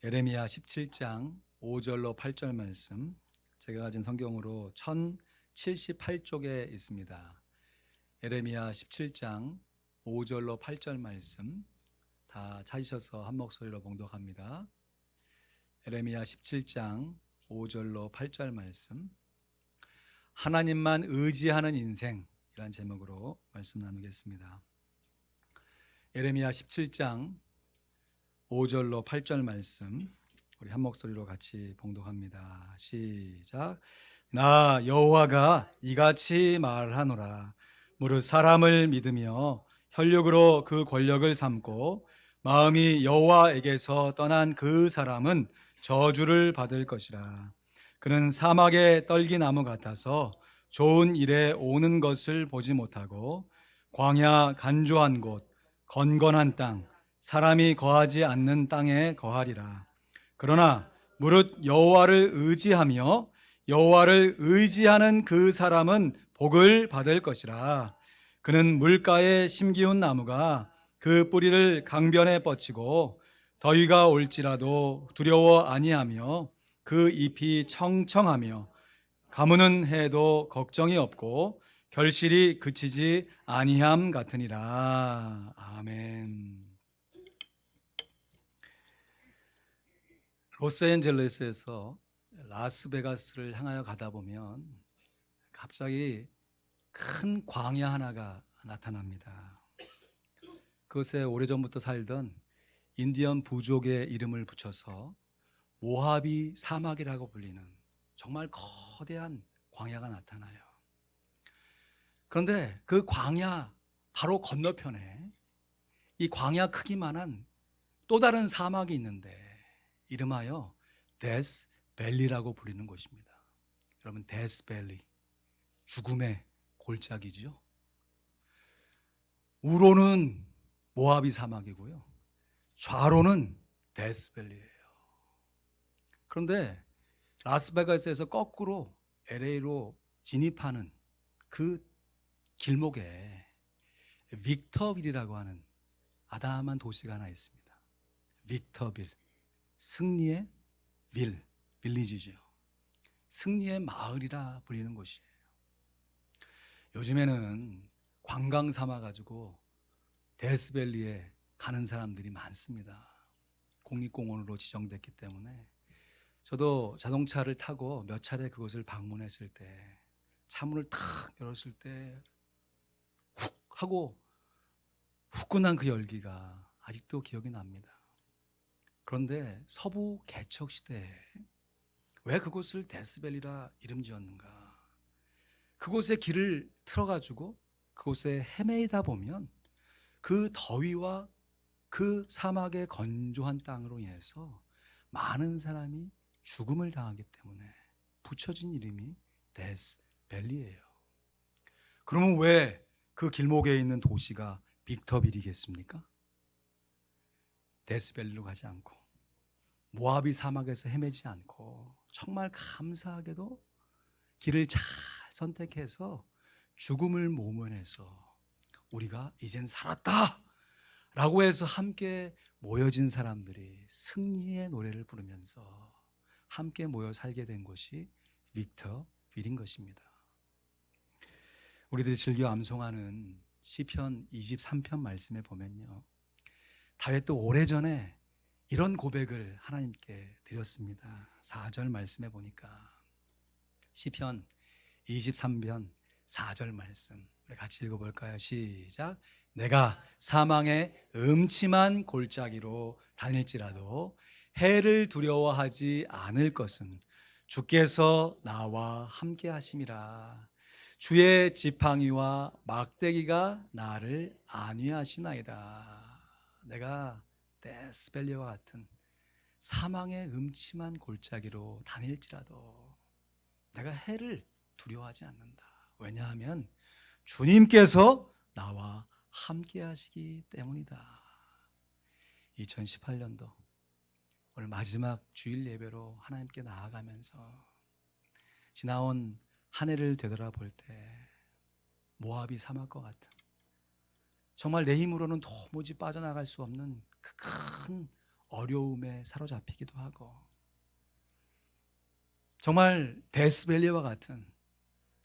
예레미야 17장 5절로 8절 말씀, 제가 가진 성경으로 1078쪽에 있습니다. 예레미야 17장 5절로 8절 말씀 다 찾으셔서 한 목소리로 봉독합니다. 예레미야 17장 5절로 8절 말씀, 하나님만 의지하는 인생이란 제목으로 말씀 나누겠습니다. 예레미야 17장 5절로 8절 말씀, 우리 한 목소리로 같이 봉독합니다. 시작. 나 여호와가 이같이 말하노라. 무릇 사람을 믿으며 혈육으로 그 권력을 삼고 마음이 여호와에게서 떠난 그 사람은 저주를 받을 것이라. 그는 사막의 떨기나무 같아서 좋은 일에 오는 것을 보지 못하고 광야 간조한 곳, 건건한 땅, 사람이 거하지 않는 땅에 거하리라. 그러나 무릇 여호와를 의지하며 여호와를 의지하는 그 사람은 복을 받을 것이라. 그는 물가에 심기운 나무가 그 뿌리를 강변에 뻗치고 더위가 올지라도 두려워 아니하며 그 잎이 청청하며 가무는 해도 걱정이 없고 결실이 그치지 아니함 같으니라. 아멘. 로스앤젤레스에서 라스베가스를 향하여 가다 보면 갑자기 큰 광야 하나가 나타납니다. 그것에 오래전부터 살던 인디언 부족의 이름을 붙여서 모하비 사막이라고 불리는 정말 거대한 광야가 나타나요. 그런데 그 광야 바로 건너편에 이 광야 크기만한 또 다른 사막이 있는데 이름하여 데스밸리라고 불리는 곳입니다. 여러분, 데스밸리, 죽음의 골짜기죠. 우로는 모하비 사막이고요, 좌로는 데스밸리예요. 그런데 라스베가스에서 거꾸로 LA로 진입하는 그 길목에 빅터빌이라고 하는 아담한 도시가 하나 있습니다. 빅터빌, 승리의 빌리지죠. 승리의 마을이라 불리는 곳이에요. 요즘에는 관광 삼아 가지고 데스밸리에 가는 사람들이 많습니다. 국립공원으로 지정됐기 때문에. 저도 자동차를 타고 몇 차례 그곳을 방문했을 때 차문을 탁 열었을 때 훅 하고 후끈한 그 열기가 아직도 기억이 납니다. 그런데 서부 개척 시대에 왜 그곳을 데스밸리라 이름 지었는가? 그곳에 길을 틀어가지고 그곳에 헤매다 보면 그 더위와 그 사막의 건조한 땅으로 인해서 많은 사람이 죽음을 당하기 때문에 붙여진 이름이 데스밸리예요. 그러면 왜 그 길목에 있는 도시가 빅터빌이겠습니까? 데스밸리로 가지 않고 모하비 사막에서 헤매지 않고 정말 감사하게도 길을 잘 선택해서 죽음을 모면해서 우리가 이젠 살았다 라고 해서 함께 모여진 사람들이 승리의 노래를 부르면서 함께 모여 살게 된 곳이 빅터빌인 것입니다. 우리들이 즐겨 암송하는 시편 23편 말씀에 보면요, 다윗도 오래전에 이런 고백을 하나님께 드렸습니다. 4절 말씀에 보니까 시편 23편 4절 말씀, 우리 같이 읽어볼까요? 시작. 내가 사망의 음침한 골짜기로 다닐지라도 해를 두려워하지 않을 것은 주께서 나와 함께 하심이라. 주의 지팡이와 막대기가 나를 안위하시나이다. 내가 데스밸리와 같은 사망의 음침한 골짜기로 다닐지라도 내가 해를 두려워하지 않는다. 왜냐하면 주님께서 나와 함께 하시기 때문이다. 2018년도 오늘 마지막 주일 예배로 하나님께 나아가면서 지나온 한 해를 되돌아볼 때 모하비 사막과 같은, 정말 내 힘으로는 도무지 빠져나갈 수 없는 그 큰 어려움에 사로잡히기도 하고, 정말 데스밸리와 같은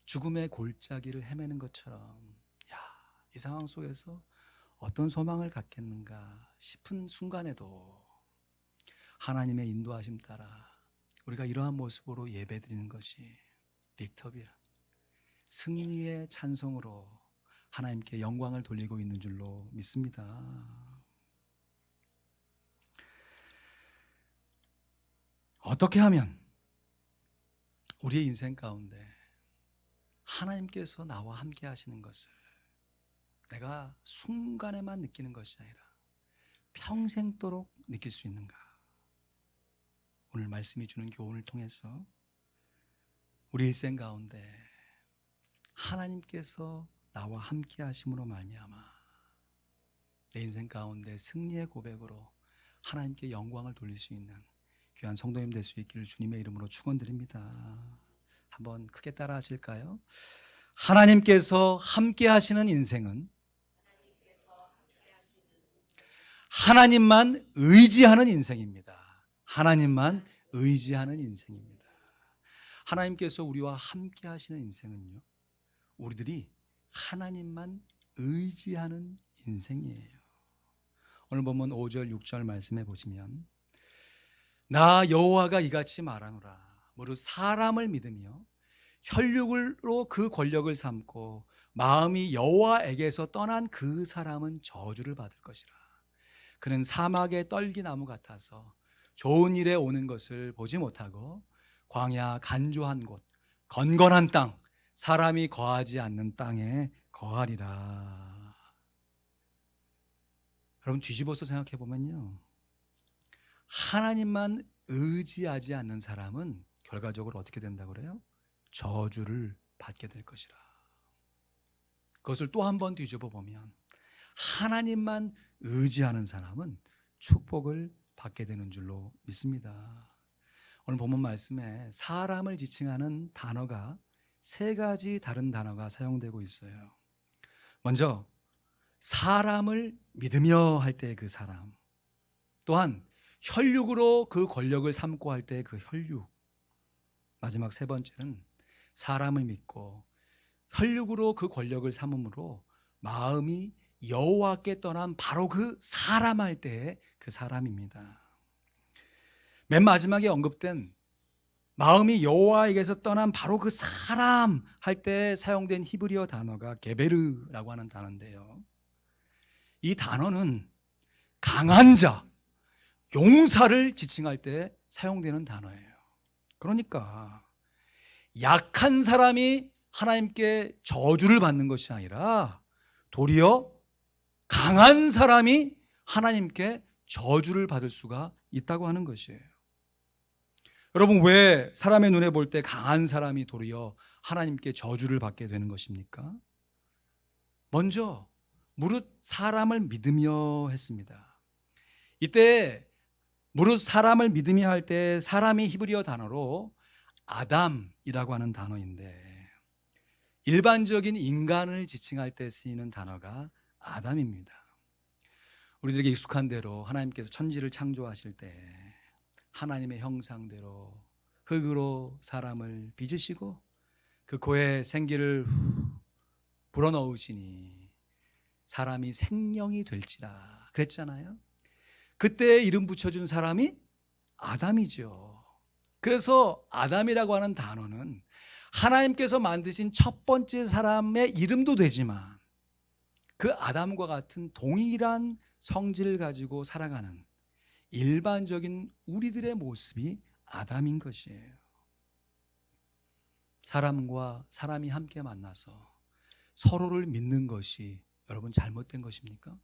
죽음의 골짜기를 헤매는 것처럼, 야, 이 상황 속에서 어떤 소망을 갖겠는가 싶은 순간에도 하나님의 인도하심 따라 우리가 이러한 모습으로 예배드리는 것이 빅터비라, 승리의 찬송으로 하나님께 영광을 돌리고 있는 줄로 믿습니다. 어떻게 하면 우리의 인생 가운데 하나님께서 나와 함께 하시는 것을 내가 순간에만 느끼는 것이 아니라 평생도록 느낄 수 있는가? 오늘 말씀이 주는 교훈을 통해서 우리 일생 가운데 하나님께서 나와 함께 하심으로 말미암아 내 인생 가운데 승리의 고백으로 하나님께 영광을 돌릴 수 있는 귀한 성도님 될 수 있기를 주님의 이름으로 축원드립니다. 한번 크게 따라 하실까요? 하나님께서 함께 하시는 인생은 하나님만 의지하는 인생입니다. 하나님만 의지하는 인생입니다. 하나님께서 우리와 함께 하시는 인생은요, 우리들이 하나님만 의지하는 인생이에요. 오늘 보면 5절 6절 말씀해 보시면, 나 여호와가 이같이 말하노라. 무릇 사람을 믿으며 혈육으로 그 권력을 삼고 마음이 여호와에게서 떠난 그 사람은 저주를 받을 것이라. 그는 사막의 떨기나무 같아서 좋은 일에 오는 것을 보지 못하고 광야 간조한 곳, 건건한 땅, 사람이 거하지 않는 땅에 거하리라. 여러분, 뒤집어서 생각해 보면요, 하나님만 의지하지 않는 사람은 결과적으로 어떻게 된다고 그래요? 저주를 받게 될 것이라. 그것을 또 한 번 뒤집어 보면 하나님만 의지하는 사람은 축복을 받게 되는 줄로 믿습니다. 오늘 본문 말씀에 사람을 지칭하는 단어가 세 가지 다른 단어가 사용되고 있어요. 먼저 사람을 믿으며 할 때 그 사람, 또한 혈육으로 그 권력을 삼고 할 때 그 혈육, 마지막 세 번째는 사람을 믿고 혈육으로 그 권력을 삼음으로 마음이 여호와께 떠난 바로 그 사람 할 때의 그 사람입니다. 맨 마지막에 언급된 마음이 여호와에게서 떠난 바로 그 사람 할 때 사용된 히브리어 단어가 게베르라고 하는 단어인데요, 이 단어는 강한 자, 용사를 지칭할 때 사용되는 단어예요. 그러니까 약한 사람이 하나님께 저주를 받는 것이 아니라 도리어 강한 사람이 하나님께 저주를 받을 수가 있다고 하는 것이에요. 여러분, 왜 사람의 눈에 볼 때 강한 사람이 도리어 하나님께 저주를 받게 되는 것입니까? 먼저 무릇 사람을 믿으며 했습니다. 이때 무릇 사람을 믿으며 할 때 사람이 히브리어 단어로 아담이라고 하는 단어인데, 일반적인 인간을 지칭할 때 쓰이는 단어가 아담입니다. 우리들에게 익숙한 대로 하나님께서 천지를 창조하실 때 하나님의 형상대로 흙으로 사람을 빚으시고 그 코에 생기를 불어넣으시니 사람이 생명이 될지라 그랬잖아요. 그때 이름 붙여준 사람이 아담이죠. 그래서 아담이라고 하는 단어는 하나님께서 만드신 첫 번째 사람의 이름도 되지만 그 아담과 같은 동일한 성질을 가지고 살아가는 일반적인 우리들의 모습이 아담인 것이에요. 사람과 사람이 함께 만나서 서로를 믿는 것이 여러분 잘못된 것입니까?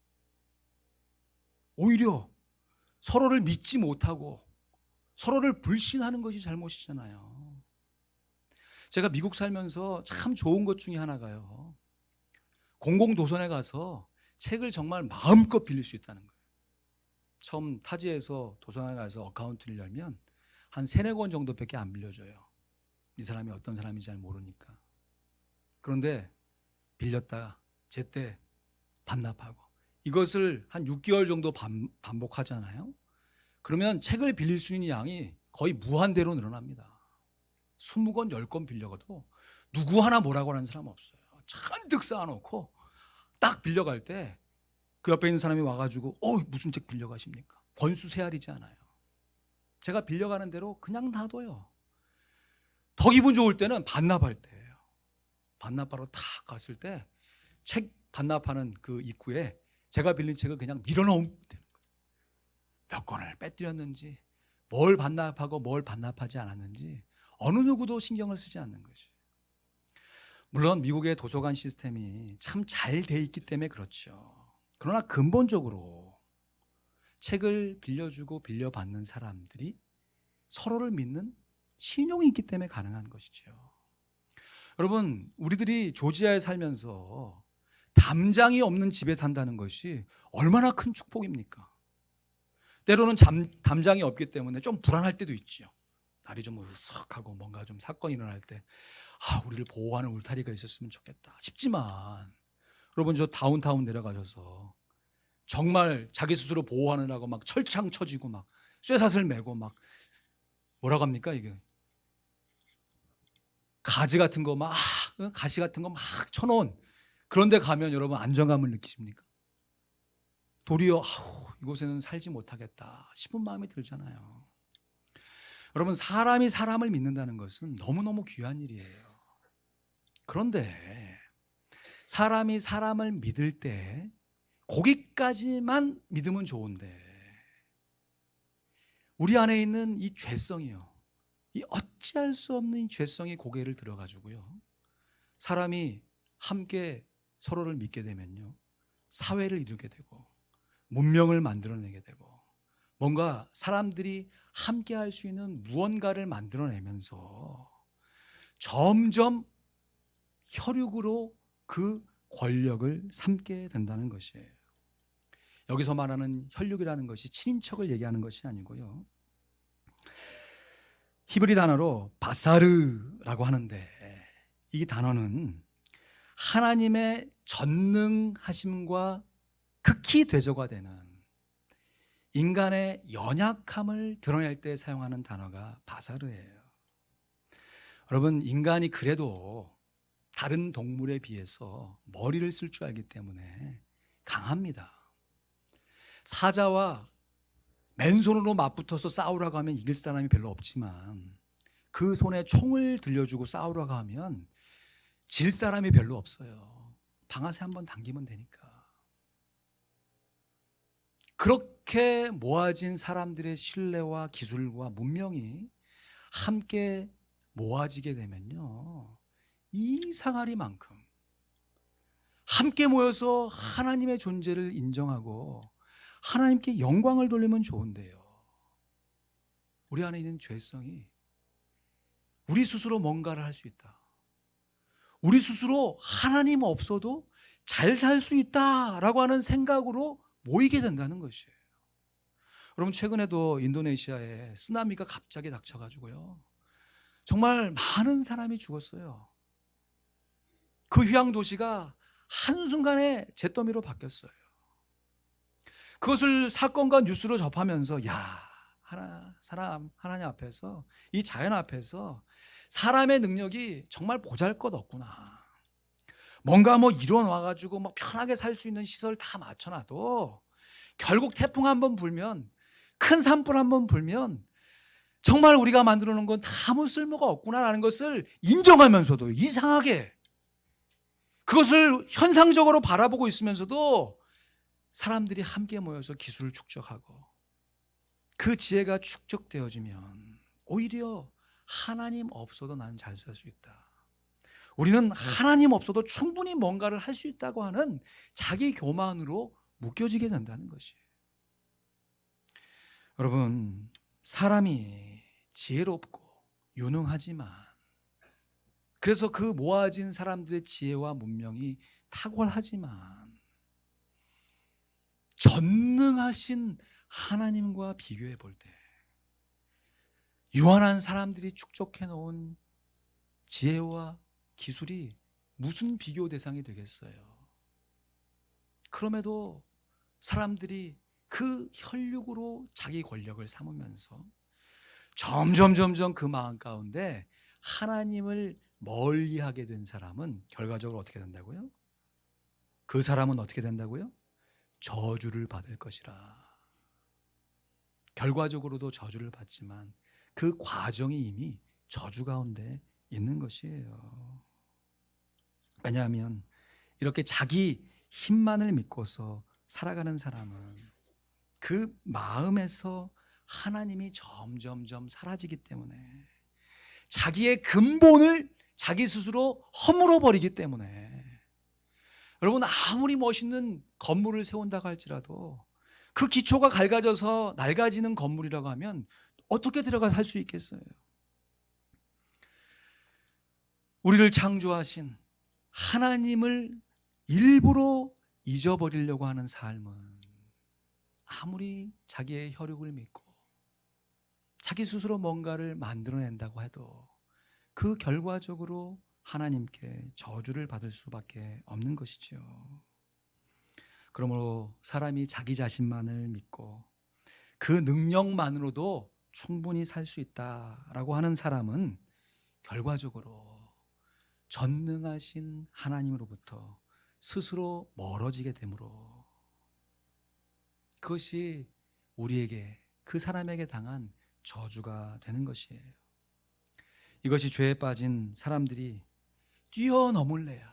오히려 서로를 믿지 못하고 서로를 불신하는 것이 잘못이잖아요. 제가 미국 살면서 참 좋은 것 중에 하나가요, 공공도서관에 가서 책을 정말 마음껏 빌릴 수 있다는 거예요. 처음 타지에서 도서관에 가서 어카운트를 열면 한 3-4권 정도밖에 안 빌려줘요. 이 사람이 어떤 사람인지 잘 모르니까. 그런데 빌렸다가 제때 반납하고 이것을 한 6개월 정도 반복하잖아요. 그러면 책을 빌릴 수 있는 양이 거의 무한대로 늘어납니다. 20권, 10권 빌려가도 누구 하나 뭐라고 하는 사람 없어요. 잔뜩 쌓아놓고 딱 빌려갈 때 그 옆에 있는 사람이 와가지고 무슨 책 빌려가십니까? 권수 세알이지 않아요. 제가 빌려가는 대로 그냥 놔둬요. 더 기분 좋을 때는 반납할 때예요. 반납하러 탁 갔을 때 책 반납하는 그 입구에 제가 빌린 책을 그냥 밀어넣으면 되는 거예요. 몇 권을 빼뜨렸는지, 뭘 반납하고 뭘 반납하지 않았는지 어느 누구도 신경을 쓰지 않는 것이. 물론 미국의 도서관 시스템이 참 잘 돼 있기 때문에 그렇죠. 그러나 근본적으로 책을 빌려주고 빌려받는 사람들이 서로를 믿는 신용이 있기 때문에 가능한 것이죠. 여러분, 우리들이 조지아에 살면서 담장이 없는 집에 산다는 것이 얼마나 큰 축복입니까? 때로는 담장이 없기 때문에 좀 불안할 때도 있죠. 날이 좀 으석하고 뭔가 좀 사건이 일어날 때 우리를 보호하는 울타리가 있었으면 좋겠다 싶지만, 여러분, 저 다운타운 내려가셔서 정말 자기 스스로 보호하느라고 막 철창 쳐지고 막 쇠사슬 메고 막 뭐라고 합니까 이게, 가지 같은 거 막 가시 같은 거 막 쳐놓은 그런 데 가면 여러분 안정감을 느끼십니까? 도리어 이곳에는 살지 못하겠다 싶은 마음이 들잖아요. 여러분, 사람이 사람을 믿는다는 것은 너무너무 귀한 일이에요. 그런데 사람이 사람을 믿을 때 거기까지만 믿으면 좋은데, 우리 안에 있는 이 죄성이요, 이 어찌할 수 없는 이 죄성이 고개를 들어가지고요, 사람이 함께 서로를 믿게 되면요, 사회를 이루게 되고 문명을 만들어내게 되고 뭔가 사람들이 함께 할 수 있는 무언가를 만들어내면서 점점 혈육으로 그 권력을 삼게 된다는 것이에요. 여기서 말하는 혈육이라는 것이 친인척을 얘기하는 것이 아니고요, 히브리 단어로 바사르라고 하는데, 이 단어는 하나님의 전능하심과 극히 대조가 되는 인간의 연약함을 드러낼 때 사용하는 단어가 바사르예요. 여러분, 인간이 그래도 다른 동물에 비해서 머리를 쓸 줄 알기 때문에 강합니다. 사자와 맨손으로 맞붙어서 싸우라고 하면 이길 사람이 별로 없지만, 그 손에 총을 들려주고 싸우라고 하면 질 사람이 별로 없어요. 방아쇠 한번 당기면 되니까. 그렇게 모아진 사람들의 신뢰와 기술과 문명이 함께 모아지게 되면요, 이 상아리만큼 함께 모여서 하나님의 존재를 인정하고 하나님께 영광을 돌리면 좋은데요, 우리 안에 있는 죄성이 우리 스스로 뭔가를 할 수 있다, 우리 스스로 하나님 없어도 잘 살 수 있다라고 하는 생각으로 모이게 된다는 것이에요. 여러분, 최근에도 인도네시아에 쓰나미가 갑자기 닥쳐가지고요, 정말 많은 사람이 죽었어요. 그 휴양 도시가 한순간에 잿더미로 바뀌었어요. 그것을 사건과 뉴스로 접하면서 하나님 앞에서, 이 자연 앞에서 사람의 능력이 정말 보잘것없구나. 뭔가 일어나가지고 편하게 살 수 있는 시설 다 맞춰놔도 결국 태풍 한번 불면, 큰 산불 한번 불면 정말 우리가 만들어 놓은 건 아무 쓸모가 없구나라는 것을 인정하면서도, 이상하게 그것을 현상적으로 바라보고 있으면서도 사람들이 함께 모여서 기술을 축적하고 그 지혜가 축적되어지면 오히려 하나님 없어도 나는 잘 살 수 있다, 우리는 하나님 없어도 충분히 뭔가를 할 수 있다고 하는 자기 교만으로 묶여지게 된다는 것이에요. 여러분, 사람이 지혜롭고 유능하지만, 그래서 그 모아진 사람들의 지혜와 문명이 탁월하지만, 전능하신 하나님과 비교해 볼 때 유한한 사람들이 축적해 놓은 지혜와 기술이 무슨 비교 대상이 되겠어요? 그럼에도 사람들이 그 혈육으로 자기 권력을 삼으면서 점점 그 마음 가운데 하나님을 멀리하게 된 사람은 결과적으로 어떻게 된다고요? 그 사람은 어떻게 된다고요? 저주를 받을 것이라. 결과적으로도 저주를 받지만 그 과정이 이미 저주 가운데 있는 것이에요. 왜냐하면 이렇게 자기 힘만을 믿고서 살아가는 사람은 그 마음에서 하나님이 점점 사라지기 때문에, 자기의 근본을 자기 스스로 허물어 버리기 때문에, 여러분 아무리 멋있는 건물을 세운다고 할지라도 그 기초가 갈가져서 낡아지는 건물이라고 하면 어떻게 들어가 살 수 있겠어요? 우리를 창조하신 하나님을 일부러 잊어버리려고 하는 삶은 아무리 자기의 혈육을 믿고 자기 스스로 뭔가를 만들어낸다고 해도 그 결과적으로 하나님께 저주를 받을 수밖에 없는 것이죠. 그러므로 사람이 자기 자신만을 믿고 그 능력만으로도 충분히 살 수 있다라고 하는 사람은 결과적으로 전능하신 하나님으로부터 스스로 멀어지게 되므로 그것이 우리에게, 그 사람에게 당한 저주가 되는 것이에요. 이것이 죄에 빠진 사람들이 뛰어넘을래야,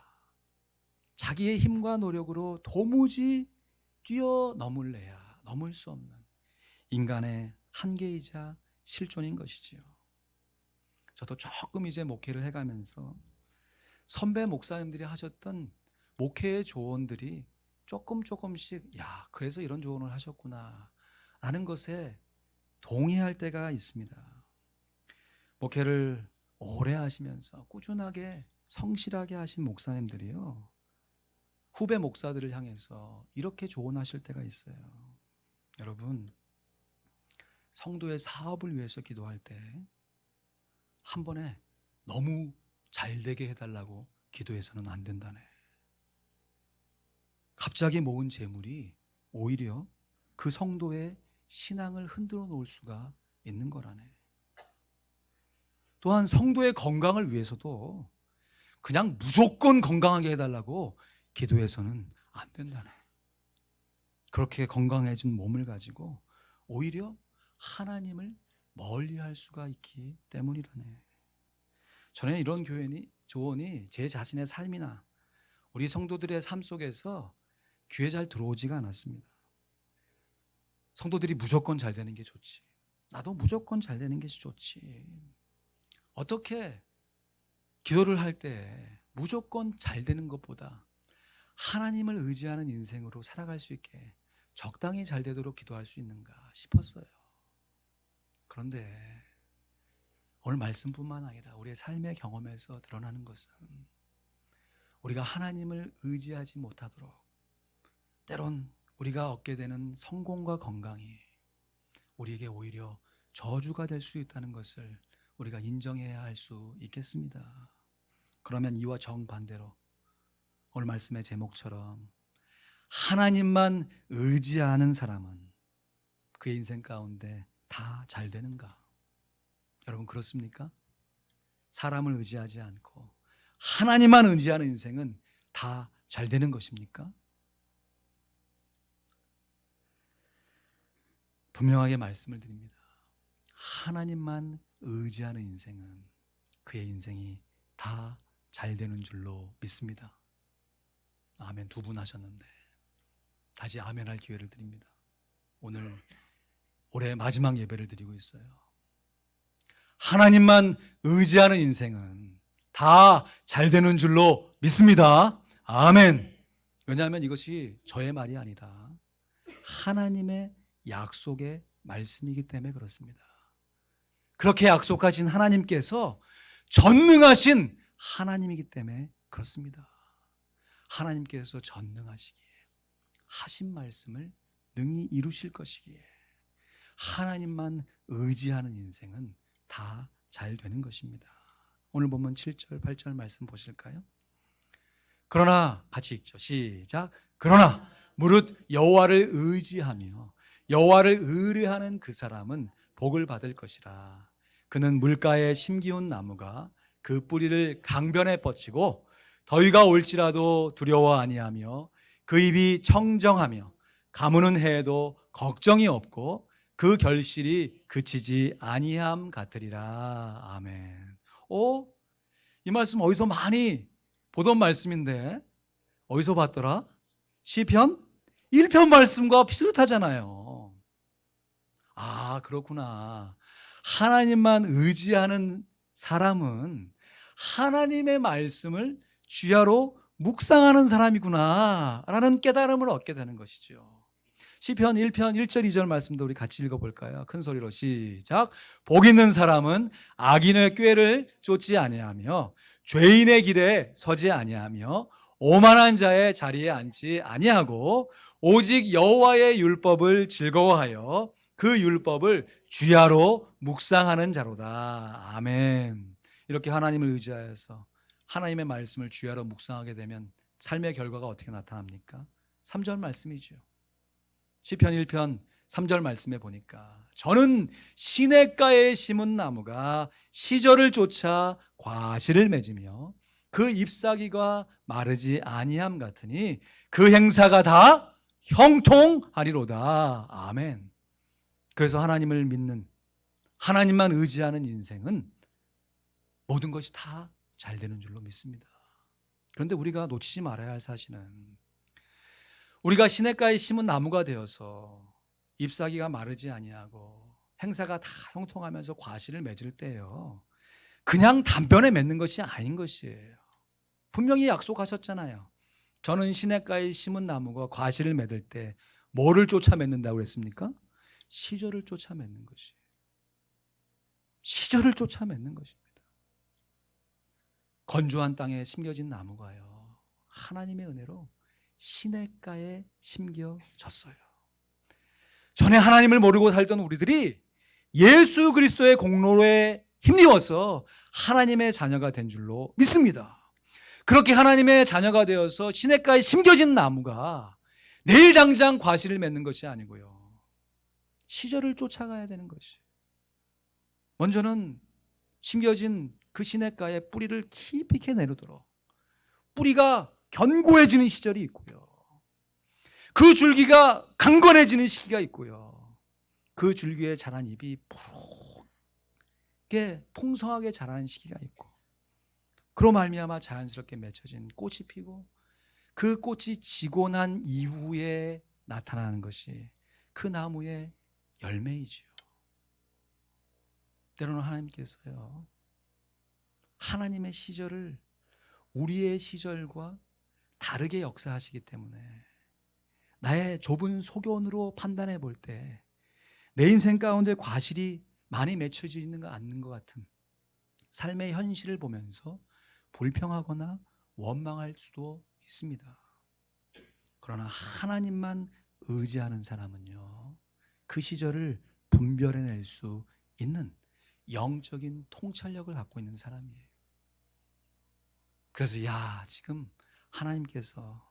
자기의 힘과 노력으로 도무지 뛰어넘을래야 넘을 수 없는 인간의 한계이자 실존인 것이지요. 저도 조금 이제 목회를 해가면서 선배 목사님들이 하셨던 목회의 조언들이 조금씩 야, 그래서 이런 조언을 하셨구나 라는 것에 동의할 때가 있습니다. 목회를 오래 하시면서 꾸준하게 성실하게 하신 목사님들이요, 후배 목사들을 향해서 이렇게 조언하실 때가 있어요. 여러분, 성도의 사업을 위해서 기도할 때 한 번에 너무 잘 되게 해달라고 기도해서는 안 된다네. 갑자기 모은 재물이 오히려 그 성도의 신앙을 흔들어 놓을 수가 있는 거라네. 또한 성도의 건강을 위해서도 그냥 무조건 건강하게 해달라고 기도해서는 안 된다네. 그렇게 건강해진 몸을 가지고 오히려 하나님을 멀리할 수가 있기 때문이라네. 저는 이런 조언이 제 자신의 삶이나 우리 성도들의 삶 속에서 귀에 잘 들어오지가 않았습니다. 성도들이 무조건 잘 되는 게 좋지, 나도 무조건 잘 되는 게 좋지, 어떻게 기도를 할 때 무조건 잘 되는 것보다 하나님을 의지하는 인생으로 살아갈 수 있게 적당히 잘 되도록 기도할 수 있는가 싶었어요. 그런데 오늘 말씀뿐만 아니라 우리의 삶의 경험에서 드러나는 것은 우리가 하나님을 의지하지 못하도록 때론 우리가 얻게 되는 성공과 건강이 우리에게 오히려 저주가 될 수 있다는 것을 우리가 인정해야 할 수 있겠습니다. 그러면 이와 정반대로 오늘 말씀의 제목처럼 하나님만 의지하는 사람은 그의 인생 가운데 다 잘 되는가? 여러분 그렇습니까? 사람을 의지하지 않고 하나님만 의지하는 인생은 다 잘 되는 것입니까? 분명하게 말씀을 드립니다. 하나님만 의지하는 인생은 그의 인생이 다 잘 되는 줄로 믿습니다. 아멘. 두 분 하셨는데 다시 아멘할 기회를 드립니다. 오늘 올해 마지막 예배를 드리고 있어요. 하나님만 의지하는 인생은 다 잘 되는 줄로 믿습니다. 아멘. 왜냐하면 이것이 저의 말이 아니라 하나님의 약속의 말씀이기 때문에 그렇습니다. 그렇게 약속하신 하나님께서 전능하신 하나님이기 때문에 그렇습니다. 하나님께서 전능하시기에 하신 말씀을 능히 이루실 것이기에 하나님만 의지하는 인생은 다 잘 되는 것입니다. 오늘 보면 7절 8절 말씀 보실까요? 그러나 같이 읽죠. 시작. 그러나 무릇 여호와를 의지하며 여호와를 의뢰하는 그 사람은 복을 받을 것이라. 그는 물가에 심기운 나무가 그 뿌리를 강변에 뻗치고 더위가 올지라도 두려워 아니하며 그 입이 청정하며 가무는 해에도 걱정이 없고 그 결실이 그치지 아니함 같으리라. 아멘. 이 말씀 어디서 많이 보던 말씀인데 어디서 봤더라? 시편 1편 말씀과 비슷하잖아요. 그렇구나. 하나님만 의지하는 사람은 하나님의 말씀을 주야로 묵상하는 사람이구나 라는 깨달음을 얻게 되는 것이죠. 시편 1편 1절 2절 말씀도 우리 같이 읽어볼까요? 큰 소리로 시작. 복 있는 사람은 악인의 꾀를 쫓지 아니하며 죄인의 길에 서지 아니하며 오만한 자의 자리에 앉지 아니하고 오직 여호와의 율법을 즐거워하여 그 율법을 주야로 묵상하는 자로다. 아멘. 이렇게 하나님을 의지하여서 하나님의 말씀을 주야로 묵상하게 되면 삶의 결과가 어떻게 나타납니까? 3절 말씀이죠. 시편 1편 3절 말씀에 보니까 저는 시냇가에 심은 나무가 시절을 쫓아 과실을 맺으며 그 잎사귀가 마르지 아니함 같으니 그 행사가 다 형통하리로다. 아멘. 그래서 하나님을 믿는, 하나님만 의지하는 인생은 모든 것이 다 잘 되는 줄로 믿습니다. 그런데 우리가 놓치지 말아야 할 사실은 우리가 시냇가에 심은 나무가 되어서 잎사귀가 마르지 아니하고 행사가 다 형통하면서 과실을 맺을 때요, 그냥 단변에 맺는 것이 아닌 것이에요. 분명히 약속하셨잖아요. 저는 시냇가에 심은 나무가 과실을 맺을 때 뭐를 쫓아 맺는다고 그랬습니까? 시절을 쫓아 맺는 것이에요. 시절을 쫓아 맺는 것입니다. 건조한 땅에 심겨진 나무가요, 하나님의 은혜로 시냇가에 심겨졌어요. 전에 하나님을 모르고 살던 우리들이 예수 그리스도의 공로에 힘입어서 하나님의 자녀가 된 줄로 믿습니다. 그렇게 하나님의 자녀가 되어서 시냇가에 심겨진 나무가 내일 당장 과실을 맺는 것이 아니고요, 시절을 쫓아가야 되는 것이. 먼저는 심겨진 그 시냇가에 뿌리를 깊이 있게 내려도록 뿌리가 견고해지는 시절이 있고요, 그 줄기가 강건해지는 시기가 있고요, 그 줄기에 자란 잎이 푸르게 풍성하게 자라는 시기가 있고, 그로 말미암아 자연스럽게 맺혀진 꽃이 피고 그 꽃이 지고 난 이후에 나타나는 것이 그 나무의 열매이지요. 때로는 하나님께서요, 하나님의 시절을 우리의 시절과 다르게 역사하시기 때문에 나의 좁은 소견으로 판단해 볼 때 내 인생 가운데 과실이 많이 맺혀지는 것 않는 것 같은 삶의 현실을 보면서 불평하거나 원망할 수도 있습니다. 그러나 하나님만 의지하는 사람은요, 그 시절을 분별해낼 수 있는 영적인 통찰력을 갖고 있는 사람이에요. 그래서 지금 하나님께서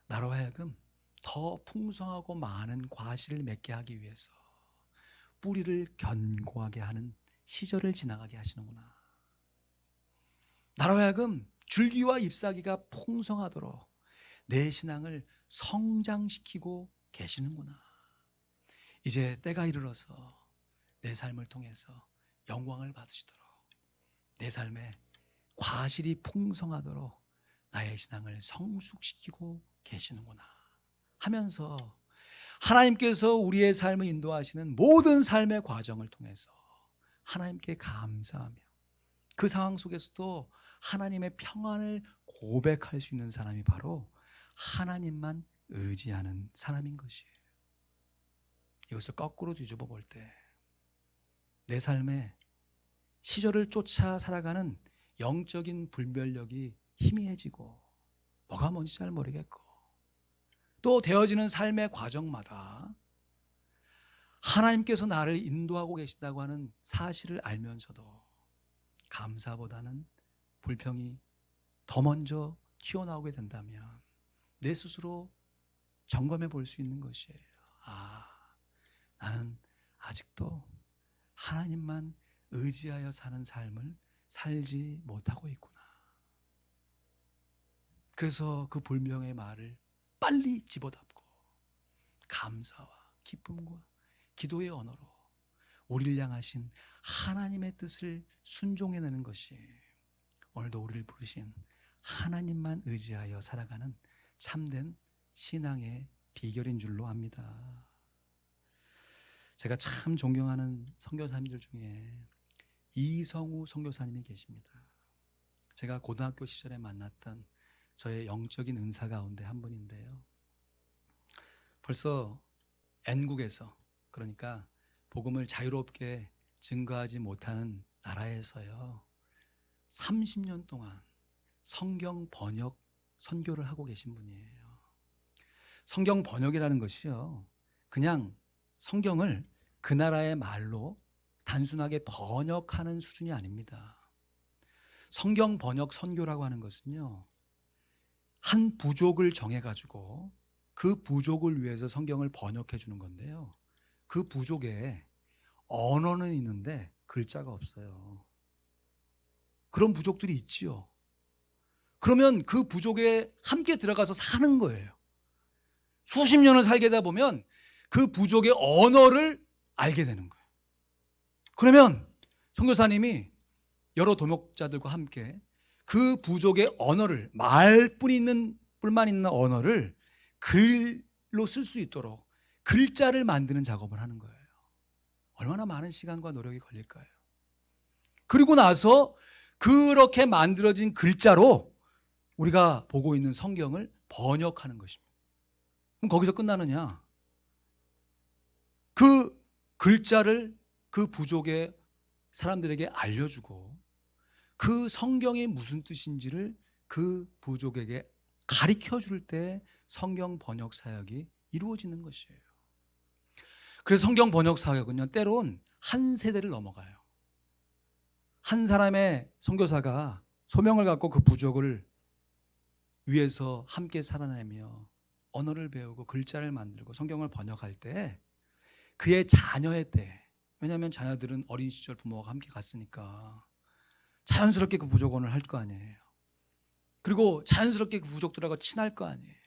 나로 하여금 더 풍성하고 많은 과실을 맺게 하기 위해서 뿌리를 견고하게 하는 시절을 지나가게 하시는구나. 나로 하여금 줄기와 잎사귀가 풍성하도록 내 신앙을 성장시키고 계시는구나. 이제 때가 이르러서 내 삶을 통해서 영광을 받으시도록, 내 삶에 과실이 풍성하도록 나의 신앙을 성숙시키고 계시는구나 하면서 하나님께서 우리의 삶을 인도하시는 모든 삶의 과정을 통해서 하나님께 감사하며 그 상황 속에서도 하나님의 평안을 고백할 수 있는 사람이 바로 하나님만 의지하는 사람인 것이에요. 이것을 거꾸로 뒤집어 볼 때 내 삶에 시절을 쫓아 살아가는 영적인 분별력이 희미해지고 뭐가 뭔지 잘 모르겠고, 또 되어지는 삶의 과정마다 하나님께서 나를 인도하고 계시다고 하는 사실을 알면서도 감사보다는 불평이 더 먼저 튀어나오게 된다면 내 스스로 점검해 볼 수 있는 것이에요. 나는 아직도 하나님만 의지하여 사는 삶을 살지 못하고 있구나. 그래서 그 불명의 말을 빨리 집어담고 감사와 기쁨과 기도의 언어로 우리를 향하신 하나님의 뜻을 순종해내는 것이 오늘도 우리를 부르신 하나님만 의지하여 살아가는 참된 신앙의 비결인 줄로 압니다. 제가 참 존경하는 선교사님들 중에 이성우 선교사님이 계십니다. 제가 고등학교 시절에 만났던 저의 영적인 은사 가운데 한 분인데요. 벌써 N국에서, 그러니까 복음을 자유롭게 증거하지 못하는 나라에서요, 30년 동안 성경 번역 선교를 하고 계신 분이에요. 성경 번역이라는 것이요, 그냥 성경을 그 나라의 말로 단순하게 번역하는 수준이 아닙니다. 성경 번역 선교라고 하는 것은요, 한 부족을 정해가지고 그 부족을 위해서 성경을 번역해 주는 건데요, 그 부족에 언어는 있는데 글자가 없어요. 그런 부족들이 있지요. 그러면 그 부족에 함께 들어가서 사는 거예요. 수십 년을 살게 되다 보면 그 부족의 언어를 알게 되는 거예요. 그러면 선교사님이 여러 동역자들과 함께 그 부족의 언어를, 말뿐만 있는 언어를 글로 쓸 수 있도록 글자를 만드는 작업을 하는 거예요. 얼마나 많은 시간과 노력이 걸릴까요? 그리고 나서 그렇게 만들어진 글자로 우리가 보고 있는 성경을 번역하는 것입니다. 그럼 거기서 끝나느냐? 그 글자를 그 부족의 사람들에게 알려주고 그 성경이 무슨 뜻인지를 그 부족에게 가르쳐 줄 때 성경 번역 사역이 이루어지는 것이에요. 그래서 성경 번역 사역은요, 때론 한 세대를 넘어가요. 한 사람의 선교사가 소명을 갖고 그 부족을 위해서 함께 살아내며 언어를 배우고 글자를 만들고 성경을 번역할 때 그의 자녀의 때, 왜냐하면 자녀들은 어린 시절 부모가 함께 갔으니까 자연스럽게 그 부족원을 할 거 아니에요. 그리고 자연스럽게 그 부족들하고 친할 거 아니에요.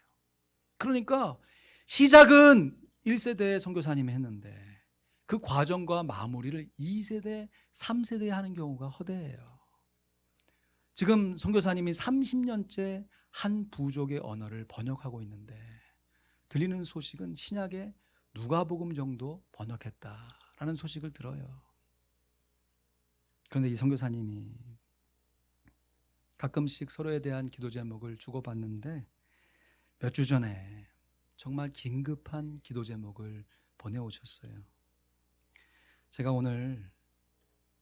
그러니까 시작은 1세대 선교사님이 했는데 그 과정과 마무리를 2세대, 3세대 하는 경우가 허대해요. 지금 선교사님이 30년째 한 부족의 언어를 번역하고 있는데 들리는 소식은 신약의 누가복음 정도 번역했다라는 소식을 들어요. 그런데 이 선교사님이 가끔씩 서로에 대한 기도 제목을 주고받는데 몇 주 전에 정말 긴급한 기도 제목을 보내오셨어요. 제가 오늘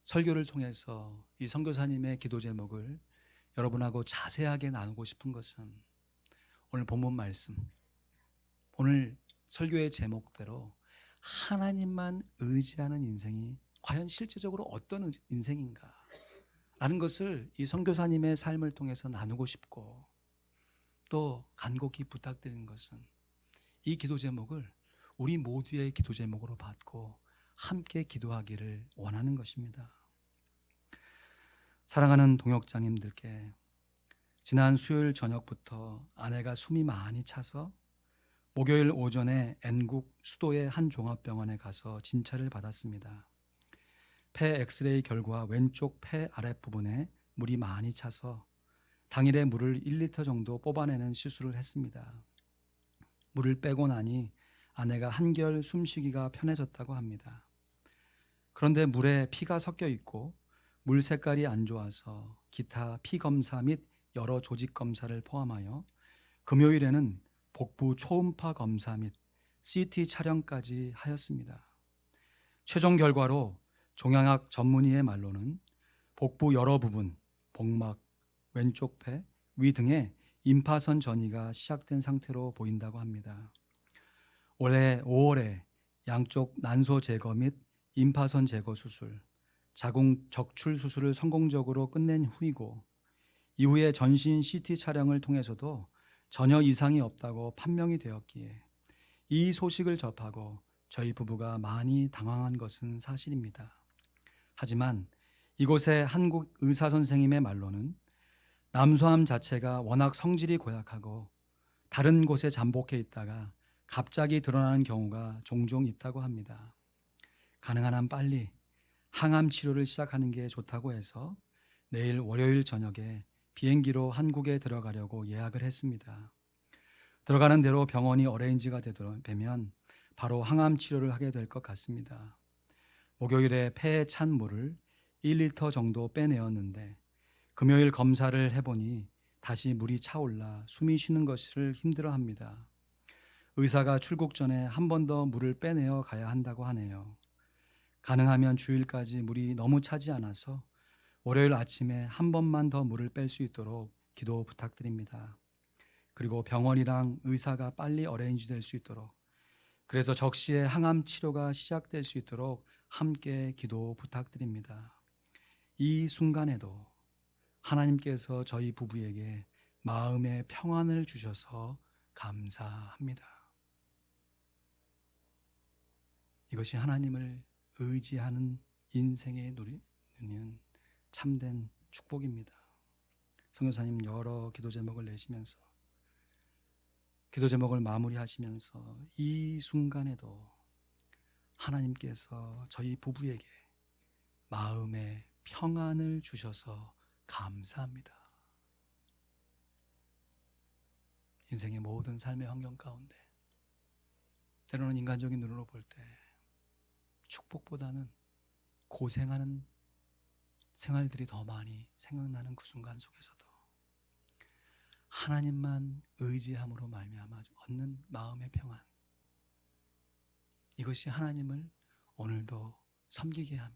설교를 통해서 이 선교사님의 기도 제목을 여러분하고 자세하게 나누고 싶은 것은 오늘 본문 말씀, 오늘 설교의 제목대로 하나님만 의지하는 인생이 과연 실제적으로 어떤 인생인가 라는 것을 이 선교사님의 삶을 통해서 나누고 싶고, 또 간곡히 부탁드리는 것은 이 기도 제목을 우리 모두의 기도 제목으로 받고 함께 기도하기를 원하는 것입니다. 사랑하는 동역자님들께, 지난 수요일 저녁부터 아내가 숨이 많이 차서 목요일 오전에 N국 수도의 한 종합병원에 가서 진찰을 받았습니다. 폐 엑스레이 결과 왼쪽 폐 아랫부분에 물이 많이 차서 당일에 물을 1리터 정도 뽑아내는 시술을 했습니다. 물을 빼고 나니 아내가 한결 숨쉬기가 편해졌다고 합니다. 그런데 물에 피가 섞여 있고 물 색깔이 안 좋아서 기타 피 검사 및 여러 조직 검사를 포함하여 금요일에는 복부 초음파 검사 및 CT 촬영까지 하였습니다. 최종 결과로 종양학 전문의의 말로는 복부 여러 부분, 복막, 왼쪽 폐, 위 등에 임파선 전이가 시작된 상태로 보인다고 합니다. 올해 5월에 양쪽 난소 제거 및 임파선 제거 수술, 자궁 적출 수술을 성공적으로 끝낸 후이고, 이후에 전신 CT 촬영을 통해서도 전혀 이상이 없다고 판명이 되었기에 이 소식을 접하고 저희 부부가 많이 당황한 것은 사실입니다. 하지만 이곳의 한국 의사 선생님의 말로는 남소암 자체가 워낙 성질이 고약하고 다른 곳에 잠복해 있다가 갑자기 드러나는 경우가 종종 있다고 합니다. 가능한 한 빨리 항암 치료를 시작하는 게 좋다고 해서 내일 월요일 저녁에 비행기로 한국에 들어가려고 예약을 했습니다. 들어가는 대로 병원이 어레인지가 되면 바로 항암 치료를 하게 될 것 같습니다. 목요일에 폐에 찬 물을 1리터 정도 빼내었는데 금요일 검사를 해보니 다시 물이 차올라 숨이 쉬는 것을 힘들어합니다. 의사가 출국 전에 한 번 더 물을 빼내어 가야 한다고 하네요. 가능하면 주일까지 물이 너무 차지 않아서 월요일 아침에 한 번만 더 물을 뺄 수 있도록 기도 부탁드립니다. 그리고 병원이랑 의사가 빨리 어레인지 될 수 있도록, 그래서 적시에 항암 치료가 시작될 수 있도록 함께 기도 부탁드립니다. 이 순간에도 하나님께서 저희 부부에게 마음의 평안을 주셔서 감사합니다. 이것이 하나님을 의지하는 인생의 누리는 참된 축복입니다. 선교사님 여러 기도 제목을 내시면서 기도 제목을 마무리하시면서 이 순간에도 하나님께서 저희 부부에게 마음의 평안을 주셔서 감사합니다. 인생의 모든 삶의 환경 가운데 때로는 인간적인 눈으로 볼 때 축복보다는 고생하는 생활들이 더 많이 생각나는 그 순간 속에서도 하나님만 의지함으로 말미암아 얻는 마음의 평안, 이것이 하나님을 오늘도 섬기게 하며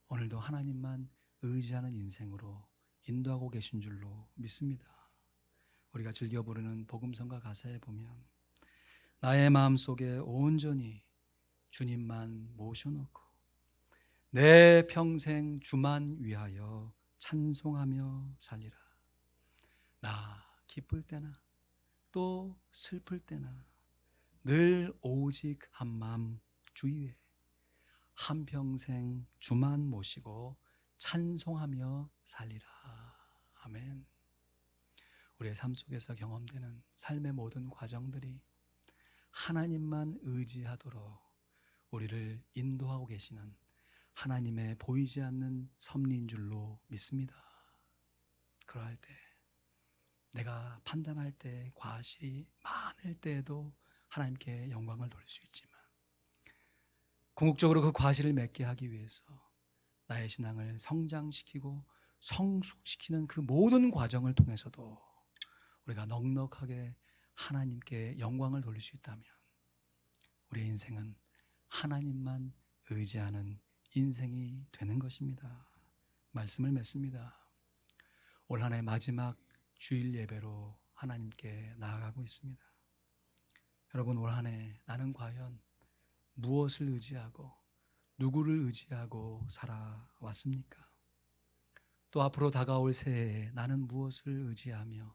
오늘도 하나님만 의지하는 인생으로 인도하고 계신 줄로 믿습니다. 우리가 즐겨 부르는 복음성가 가사에 보면 나의 마음속에 온전히 주님만 모셔놓고 내 평생 주만 위하여 찬송하며 살리라. 나 기쁠 때나 또 슬플 때나 늘 오직 한 마음 주 위에 한평생 주만 모시고 찬송하며 살리라. 아멘. 우리의 삶 속에서 경험되는 삶의 모든 과정들이 하나님만 의지하도록 우리를 인도하고 계시는 하나님의 보이지 않는 섭리인 줄로 믿습니다. 그러할 때 내가 판단할 때 과실이 많을 때에도 하나님께 영광을 돌릴 수 있지만 궁극적으로 그 과실을 맺게 하기 위해서 나의 신앙을 성장시키고 성숙시키는 그 모든 과정을 통해서도 우리가 넉넉하게 하나님께 영광을 돌릴 수 있다면 우리의 인생은 하나님만 의지하는 인생이 되는 것입니다. 말씀을 맺습니다. 올 한 해 마지막 주일 예배로 하나님께 나아가고 있습니다. 여러분, 올 한 해 나는 과연 무엇을 의지하고 누구를 의지하고 살아왔습니까? 또 앞으로 다가올 새해에 나는 무엇을 의지하며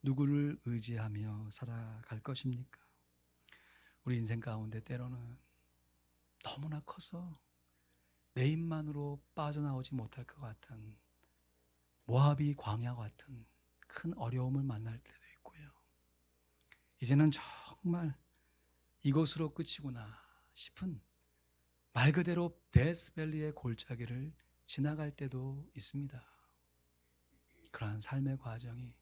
누구를 의지하며 살아갈 것입니까? 우리 인생 가운데 때로는 너무나 커서 내 힘만으로 빠져나오지 못할 것 같은 모압이 광야와 같은 큰 어려움을 만날 때도 있고요. 이제는 정말 이것으로 끝이구나 싶은 말 그대로 데스밸리의 골짜기를 지나갈 때도 있습니다. 그러한 삶의 과정이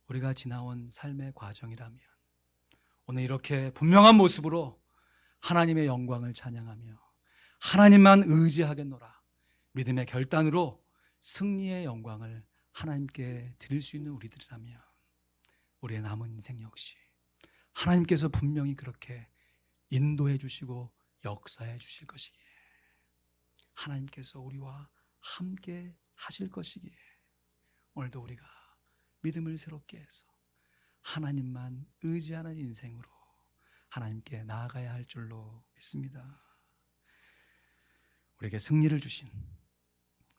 우리가 지나온 삶의 과정이라면 오늘 이렇게 분명한 모습으로 하나님의 영광을 찬양하며 하나님만 의지하겠노라 믿음의 결단으로 승리의 영광을 하나님께 드릴 수 있는 우리들이라면 우리의 남은 인생 역시 하나님께서 분명히 그렇게 인도해 주시고 역사해 주실 것이기에 하나님께서 우리와 함께 하실 것이기에 오늘도 우리가 믿음을 새롭게 해서 하나님만 의지하는 인생으로 하나님께 나아가야 할 줄로 믿습니다. 우리에게 승리를 주신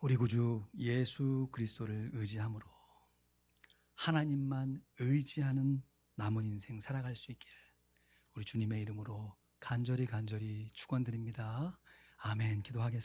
우리 구주 예수 그리스도를 의지함으로 하나님만 의지하는 남은 인생 살아갈 수 있기를 우리 주님의 이름으로 간절히 축원드립니다. 아멘. 기도하겠습니다.